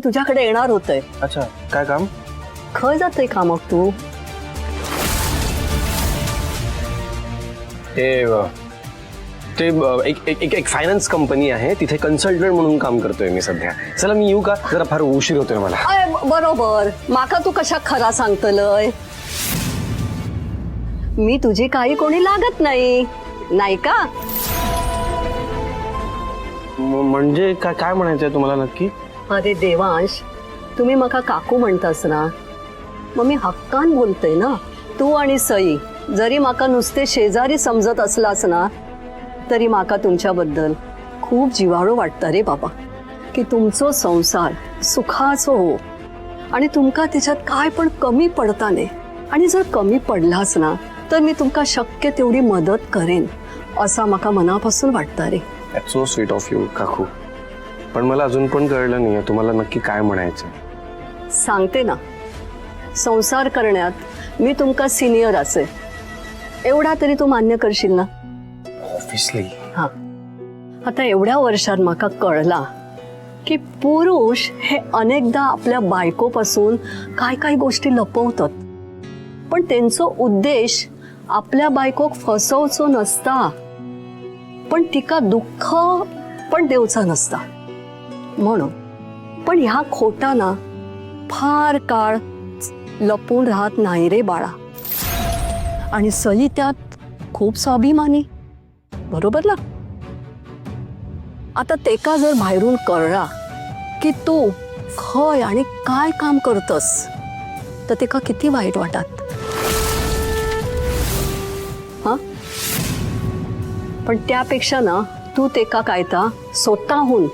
तुझ्याकडे येणार होतंय. अच्छा, काय काम? खय जातोय का मग तू? एक फायनान्स कंपनी आहे, तिथे कन्सल्टंट म्हणून काम करतोय मी सध्या. चला मी येऊ का? जरा फार उशीर होतोय मला. बरोबर, माका तू कशा खरा सांगतलय. मी तुझी काही कोणी लागत नाही, नाही का? म्हणजे काय म्हणायचंय तुम्हाला नक्की? अरे देवांश, तुम्ही मका काकू म्हणतास ना, मग मी हक्कान बोलते ना. तू आणि सई जरी माका नुसते शेजारी समजत असलास ना, तरी माका तुमच्याबद्दल खूप जिव्हाळू वाटतं रे बाबा. की तुमचो संसार सुखाचो हो आणि तुमका त्याच्यात काय पण कमी पडता नाही. आणि जर कमी पडलास ना, तर मी तुमका शक्य तेवढी मदत करेन, असा माका मनापासून वाटतं रे. That's so sweet of you काकू. पण मला अजून पण कळलं नाहीये तुम्हाला नक्की काय म्हणायचं. सांगते ना, संसार करण्यात मी तुमका सिनियर असे, एवढा तरी तू मान्य करशील ना? ऑब्विसली. हा, आता एवढ्या वर्षात माका कळला की पुरुष हे अनेकदा आपल्या बायकोपासून काय काय गोष्टी लपवतात, पण त्यांचा उद्देश आपल्या बायकोक फसवचो नसता, पण तिका दुःख पण देवचा नसता म्हणून. पण ह्या खोटा ना फार काळ लपून राहत नाही रे बाळा. आणि सई त्यात खूप स्वाभिमानी, बरोबर ना? आता तेका जर बाहेरून कळला की तू खय आणि काय काम करतस, तर तेका किती वाईट वाटत. हा, पण त्यापेक्षा ना तू तेका कायता स्वतःहून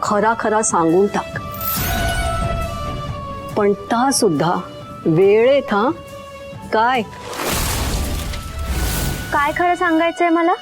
खरा खरा सांगून टाक. पण ता सुद्धा वेळेत. हा, काय काय खरं सांगायचंय मला?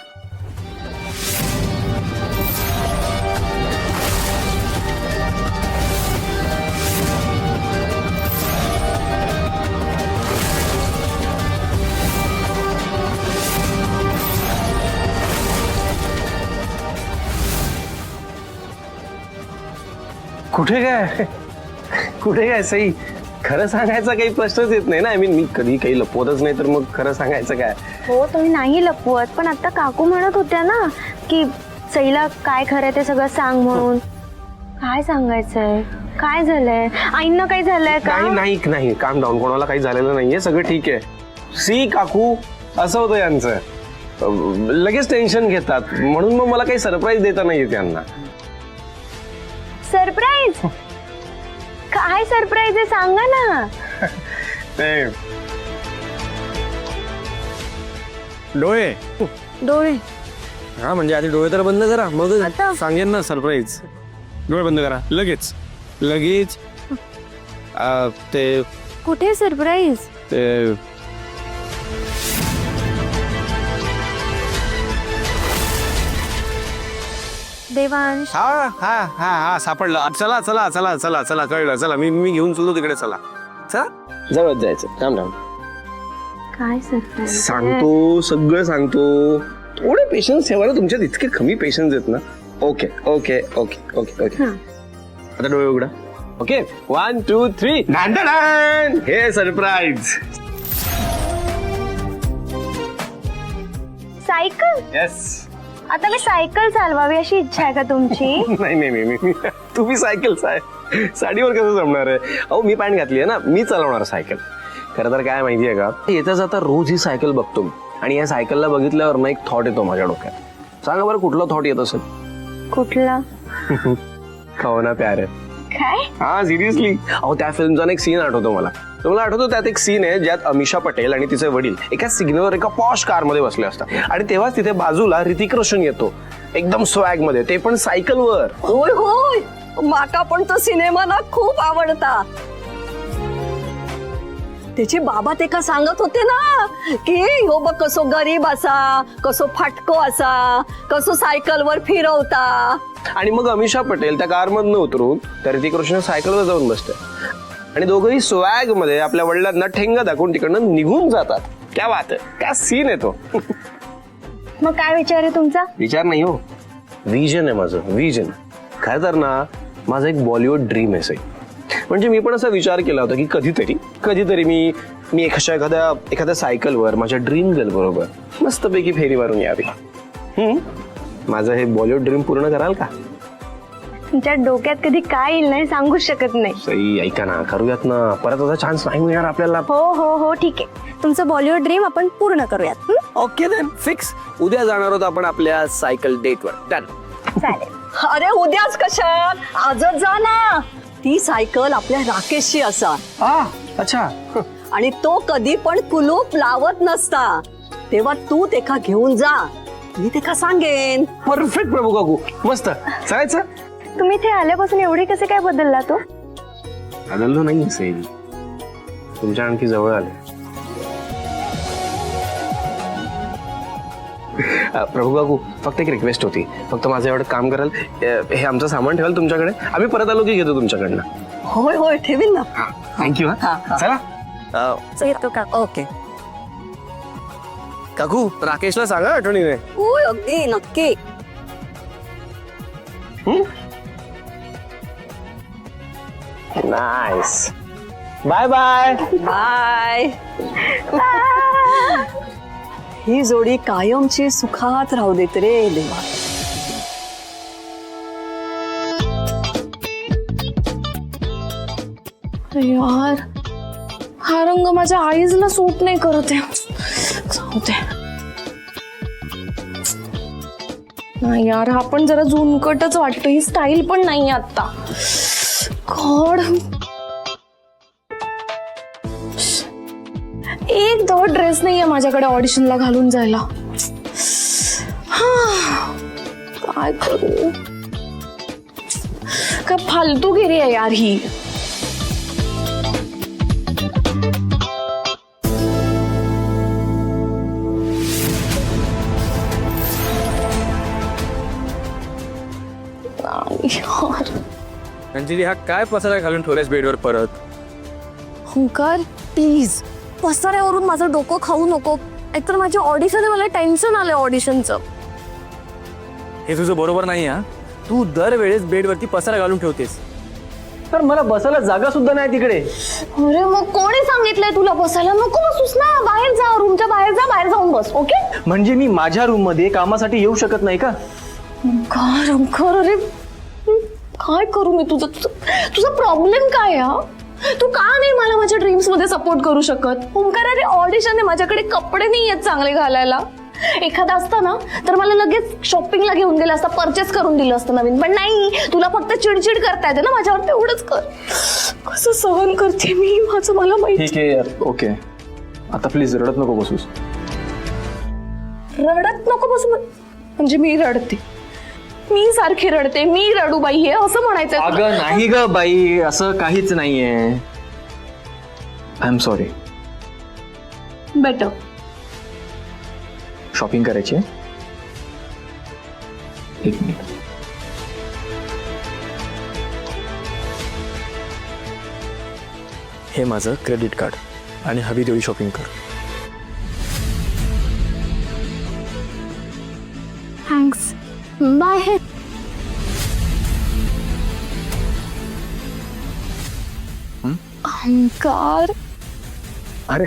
कुठे काय कुठे काय सई? खरं सांगायचा काही प्रश्नच येत नाही ना. मी कधी काही लपवतच नाही, तर मग खरं सांगायचं काय? हो, तुम्ही नाही लपवत, पण आता काकू म्हणत होत्या ना की सईला काय खरं ते सगळं सांग म्हणून. काय सांगायचंय? काय झालंय? आईंना काय झालंय का? नाही नाही, काम डाऊन. कोणाला काही झालेलं नाहीये, सगळं ठीक आहे. सी काकू, असं होतं यांचं, लगेच टेन्शन घेतात, म्हणून मग मला काही सरप्राईज देता नाहीये त्यांना. सरप्राईज? काय सरप्राईज आहे सांगा ना. ते डोळे डोळे हा, म्हणजे आधी डोळे तर बंद करा, मग आता? सांगेन ना सरप्राईज. डोळे बंद करा लगेच लगेच. ते कुठे सरप्राईज? ते देवांश, हा हा हा हा सापडलं. चला चला चला चला चला, कळलं. चला मी घेऊन चलतो तिकडे. चला चला, जवळ जायचं. काम डाऊन. काय सरप्राईज? सांगतो, सगळं सांगतो. थोडे पेशन्स ठेवा ना, तुमच्यात इतके कमी पेशन्स आहेत ना. Okay okay okay okay okay. आता डोळे उघडा. ओके, 1 2 3. हे सरप्राईज. सायकल? येस. आता मी सायकल चालवावी अशी इच्छा आहे का तुमची? नाही नाही मी तुम्ही सायकल साडीवर कसं जमणार आहे? अहो, मी पॅन्ट घातली आहे ना, मी चालवणार सायकल. खरं तर काय माहितीये का, येता जाता रोज ही सायकल बघतो मी, आणि या सायकलला बघितल्यावर ना एक थॉट येतो माझ्या डोक्यात. सांगा बरं, कुठला थॉट येत असेल? कुठला? खाओ ना प्यार है. काय? हा, सिरियसली. अहो, त्या फिल्मचा एक सीन आठवतो मला. तुम्हाला आठवतो, त्यात एक सीन आहे ज्यात अमिषा पटेल आणि तिचे वडील एका सिग्नलवर एका पॉश कार मध्ये बसले असतात, आणि तेव्हाच तिथे बाजूला ऋतिक रोशन येतो एकदम स्वॅग मध्ये, ते पण सायकलवर. होय होय, माका पण तो सिनेमा ना खूप आवडता. त्याचे बाबा ते का सांगत होते ना की हो बघ कसो गरीब असा, कसो फाटको असा, कसो सायकलवर फिरवता. आणि मग अमिषा पटेल त्या कार मधनं उतरून त्या ऋतिक रोशन सायकलवर जाऊन बसते, आणि दोघंही स्वॅग मध्ये आपल्या वडिलांना ठेंगा दाखवून तिकडनं निघून जातात. क्या बात आहे, क्या सीन आहे तो. मग काय विचार आहे तुमचा? विचार नाही हो, विजन आहे माझं, विजन. खरं तर ना, माझं एक बॉलिवूड ड्रीम आहे सई. म्हणजे मी पण असा विचार केला होता की कधीतरी मी एखाद्या सायकलवर माझ्या ड्रीम गर्ल बरोबर मस्तपैकी फेरी मारून यावी. माझं हे बॉलिवूड ड्रीम पूर्ण कराल का? तुमच्या डोक्यात कधी काय येईल नाही सांगू शकत नाही. सई ऐका ना, करूयात ना, परत असा चान्स नाही मिळणार आपल्याला. हो ठीक आहे, तुमचं बॉलिवूड ड्रीम आपण पूर्ण करूयात. Okay then fix. उद्या जाणार आहोत आपण आपल्या सायकल डेटवर. डन. चालेल. अरे उद्याच कशात, आजच जा ना. ती सायकल आपल्या राकेशची असा. अच्छा. आणि तो कधी पण कुलूप लावत नसता, तेव्हा तू तेका घेऊन जा, मी तेका सांगेन. परफेक्ट प्रभू काकू, मस्त. चालायचं. तुम्ही इथे आल्यापासून एवढे कसे काय बदलला तो? बदललो नाही सई, तुमच्या आणखी जवळ आले. प्रभू काकू, फक्त एक रिक्वेस्ट होती. फक्त माझं एवढं काम कराल, हे आमचं सामान ठेवाल तुमच्याकडे, आम्ही परत आलो की घेतो तुमच्याकडनं. होय ठेवीन ना. थँक्यू. चला. येतो का? ओके. काकू राकेशला सांगा आठवणीने. होय अगदी नक्की. नाईस. Bye bye. बाय. ही जोडी कायमची सुखात राहू देत रे देवा. यार हा रंग माझ्या आईजला सूट नाही करत आहे. जाऊ दे. नाही यार, हा पण जरा झुनकटच वाटतो. ही स्टाईल पण नाही आता. गॉड, एक दोन ड्रेस नाहीये माझ्याकडे ऑडिशनला घालून जायला. काय करू? काय फालतूगिरी आहे यार ही. अंजली, हा काय पसारा घालून ठेवलास बेडवर परत? हुंकार प्लीज, पसाऱ्यावरून माझं डोकं खाऊ नको. एकतर माझी ऑडिशन आहे, मला टेन्शन आलंय ऑडिशनचं. हे तुझं बरोबर नाही हा. तू दरवेळेस बेडवरती पसारा घालून ठेवतेस. तर मला बसायला जागा सुद्धा नाही तिकडे. अरे मग कोणी सांगितलंय तुला बसायला? नको बसूस ना, बाहेर जा, रूमच्या बाहेर जा, बाहेर जाऊन बस. ओके. म्हणजे मी माझ्या रूम मध्ये कामासाठी येऊ शकत नाही का? ओंकार, अरे काय करू मी? तुझा प्रॉब्लेम काय हा? तू का नाही मला माझ्या ड्रीम्स मध्ये सपोर्ट करू शकत? ओंकार, अरे ऑडिशन आहे, माझ्याकडे कपडे नाही आहेत चांगले घालायला. एखादा असता ना तर मला लगेच शॉपिंगला घेऊन गेला असता, परचेस करून दिलं असतं नवीन. पण नाही, तुला फक्त चिडचिड करता येते ना माझ्यावर, तेवढंच कर. कसं सहन करते मी, माझं मला माहिती. ठीक आहे यार, ओके. आता प्लीज रडत नको बसूस. रडत नको बसू म्हणजे मी रडते? मी सारखी रडते, मी रडू बाई हे असं म्हणायचं? अगं नाही ग बाई, असं काहीच नाहीये. I am sorry. Better. Shopping करायची आहे? एक मिनिट. हे माझं क्रेडिट कार्ड आणि हवी तेवढी शॉपिंग कर. थँक्स. बाय. ओंकार, अरे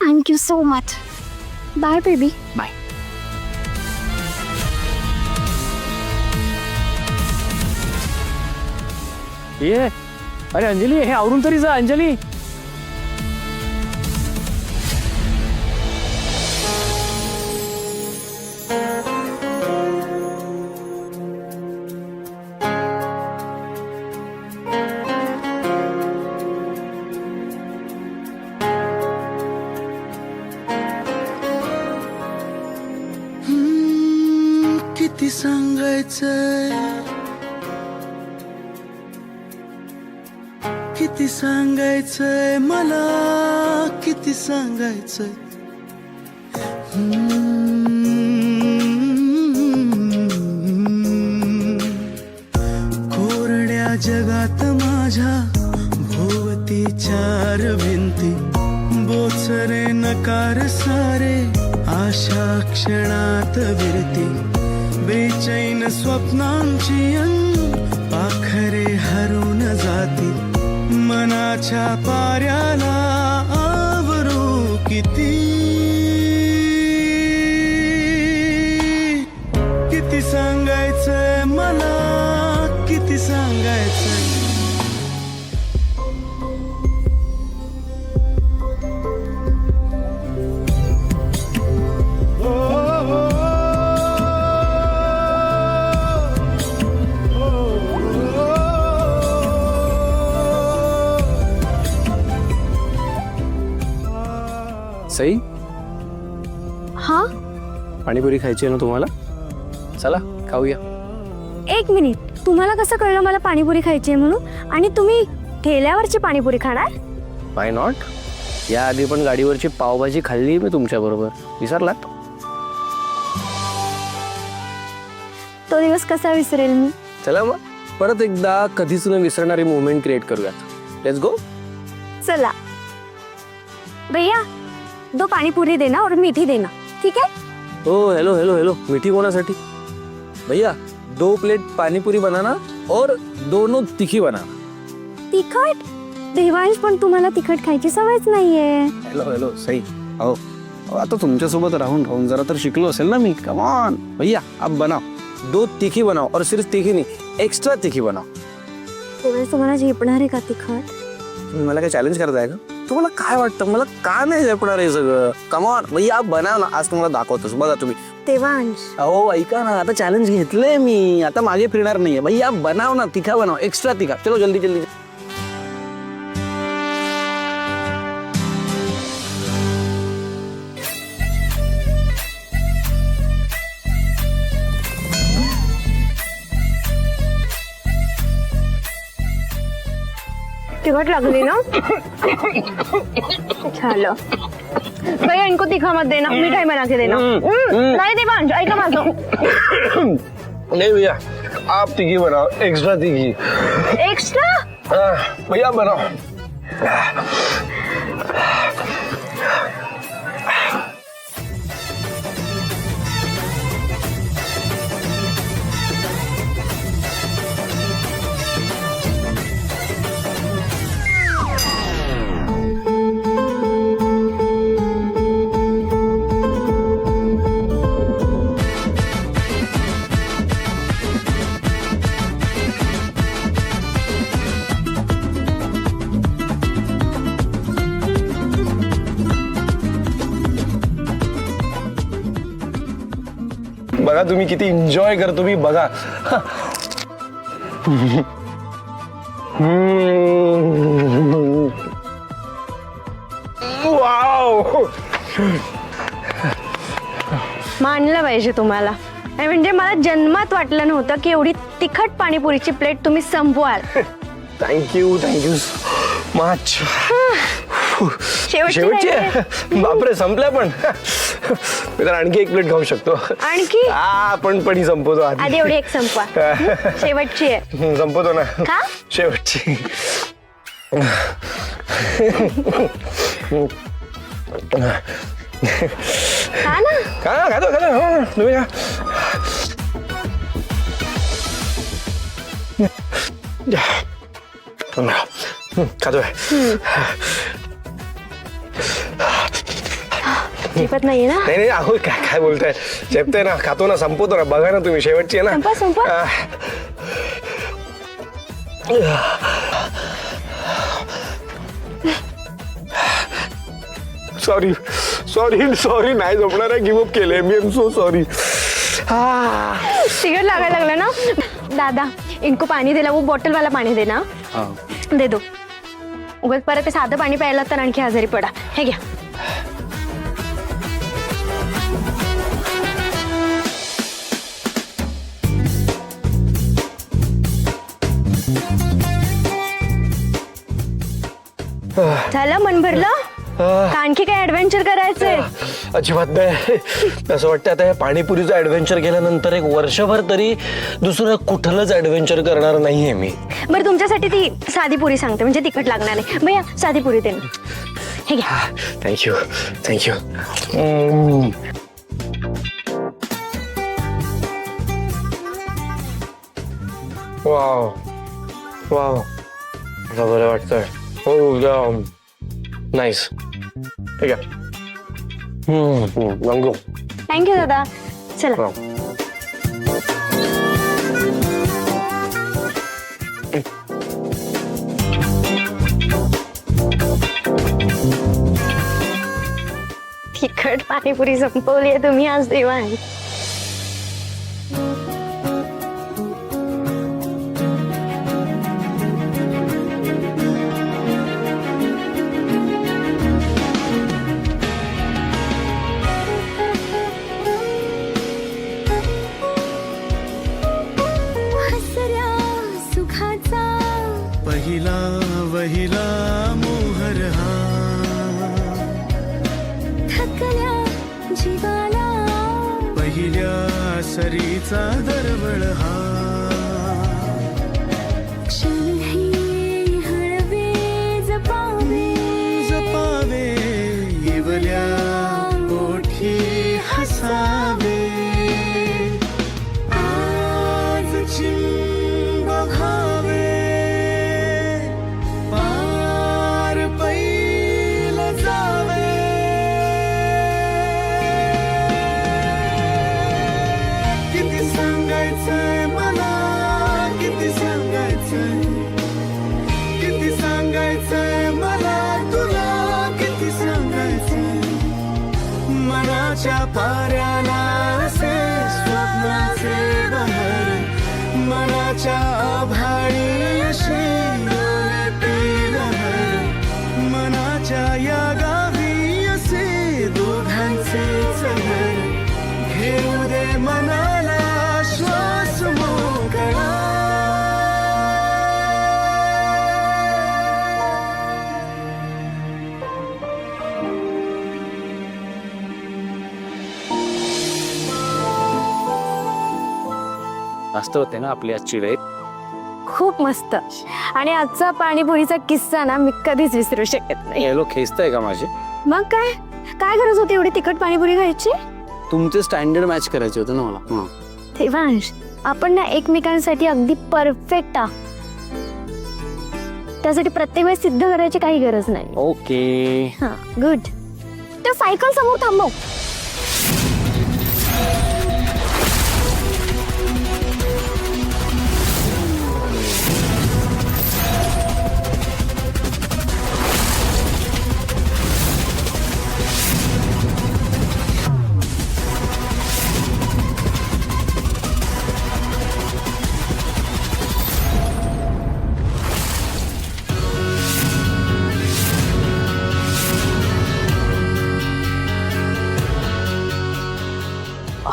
thank you so much. Bye baby. Bye. ये, अरे अंजली, हे आवरून तरी जा. अंजली, किती सांगायचंय, किती सांगायचंय मला, किती सांगायचंय. कोरड्या जगात माझ्या भोवती चार भिंती, बोचरे नकार सारे आशा क्षणात विरती. बेचैन स्वप्नांची पाखरे हरून माझ्या पाऱ्याला आवरू किती किती सांगायचंय मला किती सांगायचंय सई हा पाणीपुरी खायची आहे ना तुम्हाला? चला खाऊया. एक मिनिट, तुम्हाला कसं कळलं मला पाणीपुरी खायची आहे म्हणून? आणि तुम्ही ठेल्यावरची पाणीपुरी खाणार? Why not? या आधी पण गाडीवरची पावभाजी खाल्ली मी तुमच्या बरोबर, विसरलात? तो दिवस कसा विसरेल मी? चला मग परत एकदा कधीच न विसरणारी मुवमेंट क्रिएट करूयात. Let's go. चला भैया, दो पानीपुरी देना और मीठी देना, ठीक है? हो हेलो हेलो हेलो, मीठी कोणासाठी? भैया 2 प्लेट पानीपुरी बनाना और दोनों तीखी बनाना. तिखट? देवांश, पण तुम्हाला तिखट खायची सवयच नाहीये. हॅलो हॅलो सई, अहो आता तुमच्यासोबत राहून राहून जरा तर शिकलो असेल ना मी. कम ऑन भैया, आप बनाओ 2 तीखी बनाओ और सिर्फ तीखी नहीं, एक्स्ट्रा तीखी बनाओ. तुम्हाला झेपणार आहे का तिखट? तुम्ही मला काय चॅलेंज करताय का? तुम्हाला काय वाटतं मला का नाही झेपणार हे सगळं? कम ऑन भैया, आप बनाव ना. आज तुम्हाला दाखवतोस बघा तुम्ही. देवांश, अहो ऐका ना, आता चॅलेंज घेतलंय मी, आता मागे फिरणार नाहीये. भैया बनाव ना, तिखा बनाव, एक्स्ट्रा तिखा. चलो जल्दी जल्दी. तिखट लागली ना? झालं. भैया इनको तीखा मत देना, मिठाई बना के देना. नाही देवांश, ऐका माझं. नहीं भैया, आप तीखी बनाओ, एक्स्ट्रा तीखी. एक्स्ट्रा? भैया बनाओ. बघा तुम्ही किती एन्जॉय करतो मी, बघा. वाव, मानलं पाहिजे तुम्हाला. आणि म्हणजे मला जन्मात वाटलं नव्हतं की एवढी तिखट पाणीपुरीची प्लेट तुम्ही संपवाल. Thank you much. शेवटची आहे? बापरे, संपल्या पण. मी तर आणखी 1 प्लेट खाऊ शकतो. आणखी? पण ही संपवतो आधी आधी. एवढी एक संपवा. शेवटची आहे. संपवतो ना का? शेवटची. खा ना. खातो तुम्ही खा. खातोय. झेपत नाहीये ना? नाही अहो, काय बोलताय? झेपते ना, खातो ना, संपवतो ना. बघा ना तुम्ही, शेवटची आहे ना. संपवा. सॉरी नाही जमणार आहे. गिव्ह अप केले मी. Am so sorry. सिगरेट लागायला लागला ना? दादा, इनको पाणी दिला, वो बॉटल वाला पाणी दे ना. दे दो. उगाच परत ते साधं पाणी प्यायला तर आणखी आजारी पडा. हे घ्या. झालं, मन भरलं? आणखी काय ऍडव्हेंचर करायचंय? अजिबात नाही. असं वाटतं आता या पाणीपुरीचं ऍडव्हेंचर केल्यानंतर 1 वर्षभर तरी दुसरं कुठलंच ऍडव्हेंचर करणार नाहीये मी. बरं, तुमच्यासाठी ती साधी पुरी सांगते, म्हणजे तिखट लागणार नाही. भैया साधी पुरी दे ना. हे घ्या. थँक्यू. वाव, बरं वाटतंय. हो नाईस ठीक आहे गंगू थँक्यू दादा. चला. हो. तिखट पाणीपुरी संपवली आहे तुम्ही आज देवान. पहिला वहिला मोहर हा थकल्या जीवाला पहिल्या सरीचा दरवळ हा क्षणही हळवे जपावे जपावे येवल्या ओठी हसावे आज चिंब घावे पार पैल जावे किती सांगायचंय मला किती सांगायचंय किती सांगायचंय मला तुला किती सांगायचंय मनाच्या पाऱ्याला असे स्वप्नाचे बहर मनाच्या आभाळी असे डोळ्यातील लहर मनाच्या या गावी असे दोघांचे चहर घेऊ दे मनाला श्वास मोकळा मस्त होते ना आपली आजची वेळ. खूप मस्त. आणि आजचा पाणीपुरीचा किस्सा ना मी कधीच विसरू शकत नाही. हे लोक खेचताय का माझे? मग काय काय गरज होती एवढी तिखट पाणीपुरी खायची? तुमचे स्टँडर्ड मॅच करायचे होते ना मला. देवांश आपण ना एकमेकांसाठी अगदी परफेक्ट आहोत. त्यासाठी प्रत्येक वेळेस सिद्ध करायची काही गरज नाही. ओके. हा गुड. त्या सायकल समोर थांबव.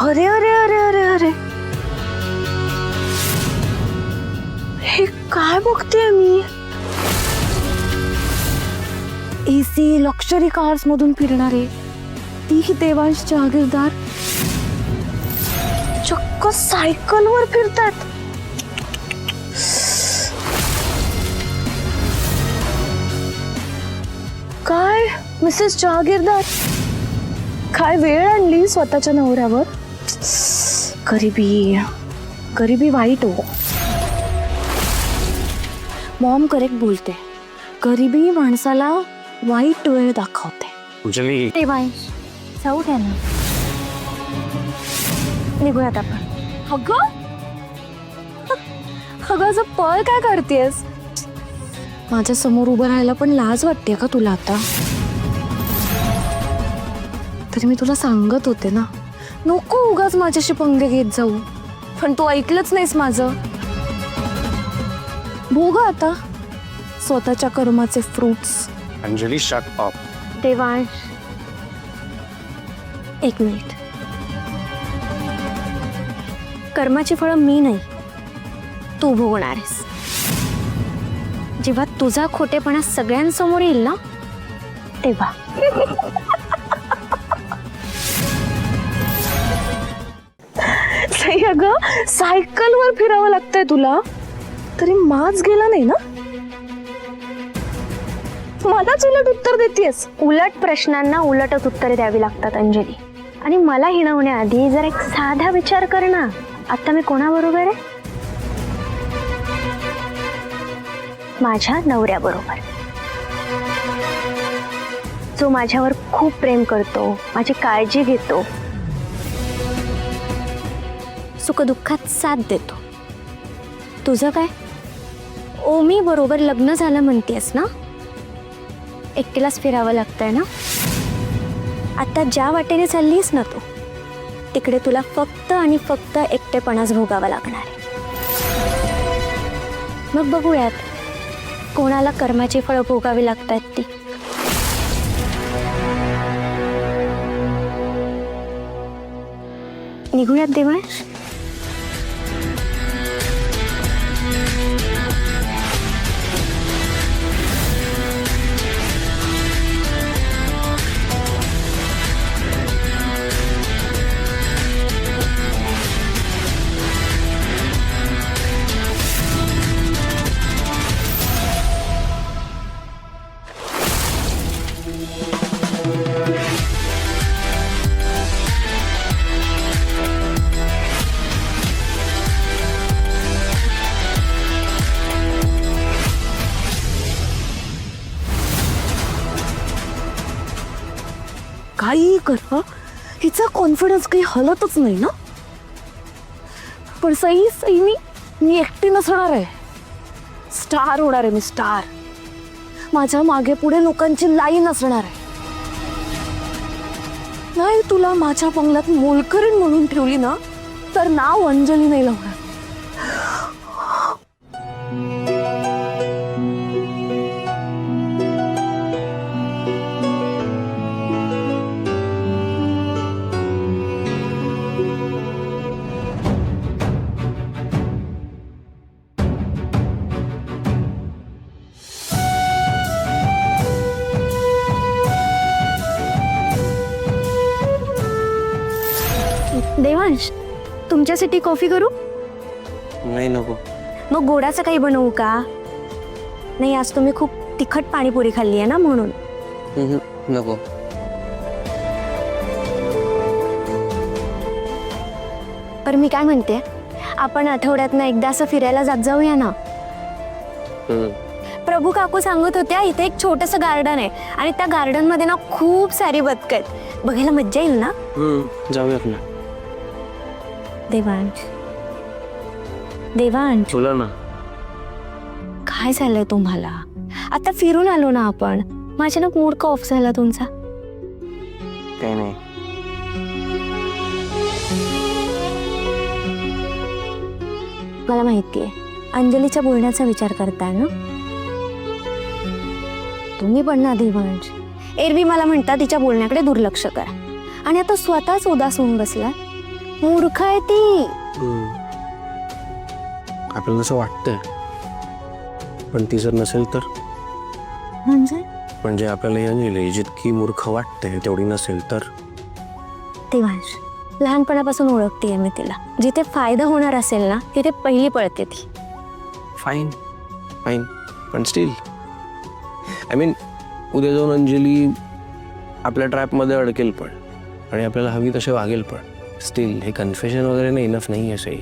अरे अरे अरे अरे अरे हे काय बघतेय मी? एसी लक्झरी कार्स मधून फिरणारे तीही देवांश जागीरदार चक्क सायकलवर फिरतात. काय मिसेस जागीरदार काय वेळ आणली स्वतःच्या नवऱ्यावर? गरिबी गरिबी वाईट हो. मॉम करेक्ट बोलते. गरिबी माणसाला वाईट वेळ दाखवते. अंजली देवांश जाऊ द्या ना. निघूयात आपण. अगं अगं असं पळ काय करतेस? माझ्या समोर उभं राहायला पण लाज वाटते का तुला आता? तरी मी तुला सांगत होते ना नको उगाच माझ्याशी पंगे घेत जाऊ. पण तू ऐकलंच नाहीस माझं. भोग आता स्वतःच्या कर्माचे fruits. Anjali shut up. Devansh एक मिनिट. कर्माची फळं मी नाही तू भोगणार आहेस. जेव्हा तुझा खोटेपणा सगळ्यांसमोर येईल ना तेव्हा. सई अगं सायकलवर फिरावं लागतंय तुला तरी माज गेला नाही ना? मलाच उलट उत्तर देतेस. उलट प्रश्नांना उलटच उत्तरे द्यावी लागतात अंजली. आणि मला हिणवण्याआधी जर एक साधा विचार कर ना. आता मी कोणाबरोबर आहे? माझ्या नवऱ्याबरोबर. जो माझ्यावर खूप प्रेम करतो, माझी काळजी घेतो, सुखदुःखात साथ देतो. तुझं काय? ओमी बरोबर लग्न झालं म्हणतेस ना? एकटीलाच फिरावं लागतंय ना? आता ज्या वाटेने चाललीस ना तू, तिकडे तुला फक्त आणि फक्त एकटेपणाच भोगावा लागणार आहे. मग बघूयात कोणाला कर्माची फळं भोगावी लागतात ती. निघूयात देवांश. काही कर हं. हिचा कॉन्फिडन्स काही हलतच नाही ना. पण सई मी एकटी नसणार आहे. स्टार होणार आहे मी, स्टार. माझ्या मागे पुढे लोकांची लाईन असणार आहे. नाही तुला माझ्या बंगल्यात मोलकरीण म्हणून ठेवली ना, तर नाव अंजली नाही लावणार. देवांश, तुमच्यासाठी कॉफी करू? नाही नको. मग गोडाचं काही बनवू का? नाही, आज तुम्ही खूप तिखट पाणीपुरी खाल्ली आहे ना, म्हणून. नको. पण मी काय म्हणते, आपण आठवड्यातनं एकदा असं फिरायला जात जाऊया ना. प्रभू काकू सांगत होत्या इथे एक छोटंसं गार्डन आहे आणि त्या गार्डन मध्ये ना खूप सारी बदकं आहेत. बघायला मज्जा येईल ना. जाऊयात ना. देवांश, देवांश, बोला ना. काय झालंय तुम्हाला? आता फिरून आलो ना आपण. माझ्या ना मूड का ऑफ झाला तुमचा? काही नाही. मला माहितीये अंजलीच्या बोलण्याचा विचार करताय ना तुम्ही. पण ना देवांश, एरवी मला म्हणता तिच्या बोलण्याकडे दुर्लक्ष करा, आणि आता स्वतःच उदास होऊन बसला. मूर्ख आहे ती. आपल्याला असं वाटतंय, पण ती जर नसेल तर? म्हणजे आपल्याला ही अंजली जितकी मूर्ख वाटते तेवढी नसेल तर? देवांश, लहानपणापासून ओळखतेय मी तिला. जिथे फायदा होणार असेल ना तिथे पहिली पळते ती. फाईन, पण स्टील आय मीन, उद्या जाऊन अंजली आपल्या ट्रॅपमध्ये अडकेल पण, आणि आपल्याला हवी तसे वागेल पण. स्टील हे कन्फेशन वगैरे नाही, इनफ नाही आहे सही.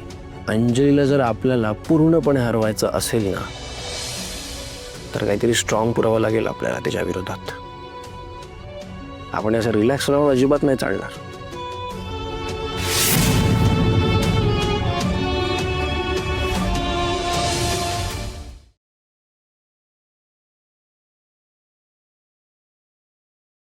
अंजलीला जर आपल्याला पूर्णपणे हरवायचं असेल ना, तर काहीतरी स्ट्रॉंग पुरावा लागेल आपल्याला त्याच्या विरोधात. आपण असं रिलॅक्स राहून अजिबात नाही चालणार.